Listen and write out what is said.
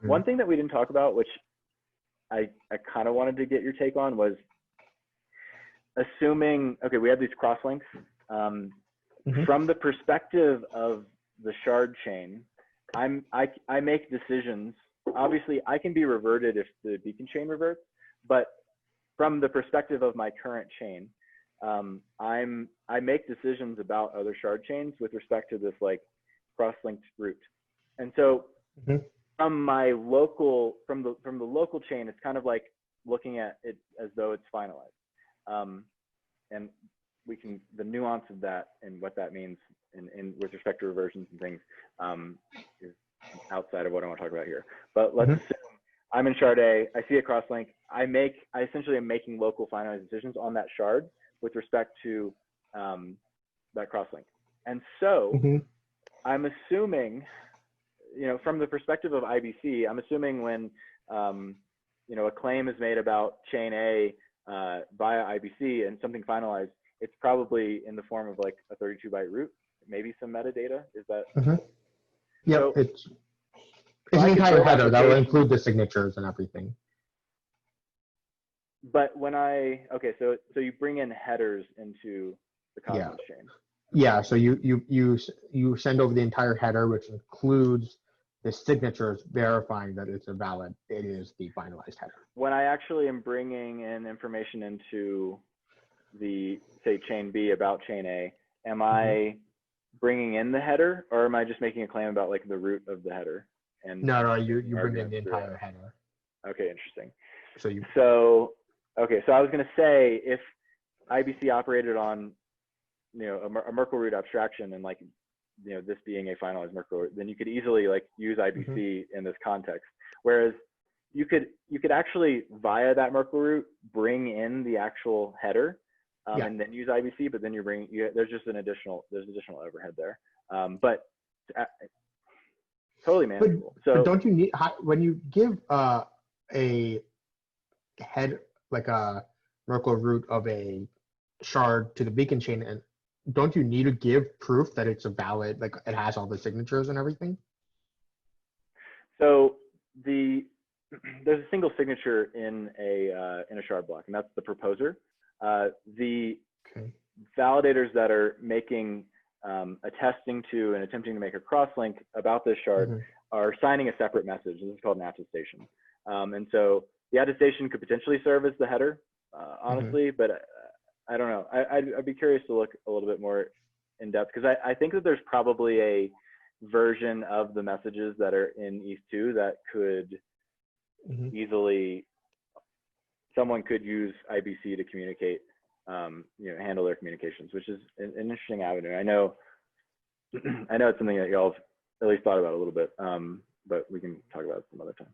One thing that we didn't talk about, which I kind of wanted to get your take on, was assuming, okay, we have these crosslinks. From the perspective of the shard chain, I make decisions. Obviously, I can be reverted if the beacon chain reverts, but from the perspective of my current chain, I make decisions about other shard chains with respect to this like cross-linked route. And so from my local, from the local chain, it's kind of like looking at it as though it's finalized. And we can, the nuance of that and what that means in with respect to reversions and things is outside of what I want to talk about here. But let's assume I'm in shard A, I see a crosslink, I essentially am making local finalized decisions on that shard with respect to that crosslink. And so I'm assuming, you know, from the perspective of IBC, I'm assuming when, you know, a claim is made about chain A via IBC and something finalized, it's probably in the form of like a 32-byte root, maybe some metadata. Is that? Yeah, so, it's an entire header that will include the signatures and everything. But when okay, so you bring in headers into the Cosmos chain. Yeah, so you send over the entire header, which includes the signatures verifying that it's it is the finalized header. When I actually am bringing in information into the, say, chain B about chain A, am I bringing in the header, or am I just making a claim about like the root of the header? And no, you bring in the entire header. Okay, interesting. So okay, so I was going to say, if IBC operated on, you know, a Merkle root abstraction and like, you know, this being a finalized Merkle root, then you could easily like use IBC in this context. Whereas you could actually via that Merkle root bring in the actual header and then use IBC, but then there's just additional overhead there. But totally manageable. But don't you need, when you give a head, like a Merkle root of a shard to the beacon chain, and don't you need to give proof that it's a valid, like it has all the signatures and everything? So there's a single signature in a shard block, and that's the proposer. The validators that are making attesting to and attempting to make a crosslink about this shard are signing a separate message. This is called an attestation. And so the attestation could potentially serve as the header, honestly, but I don't know. I'd be curious to look a little bit more in depth, because I think that there's probably a version of the messages that are in ETH2 that could easily, someone could use IBC to communicate, you know, handle their communications, which is an interesting avenue. I know it's something that y'all have at least thought about a little bit, but we can talk about it some other time.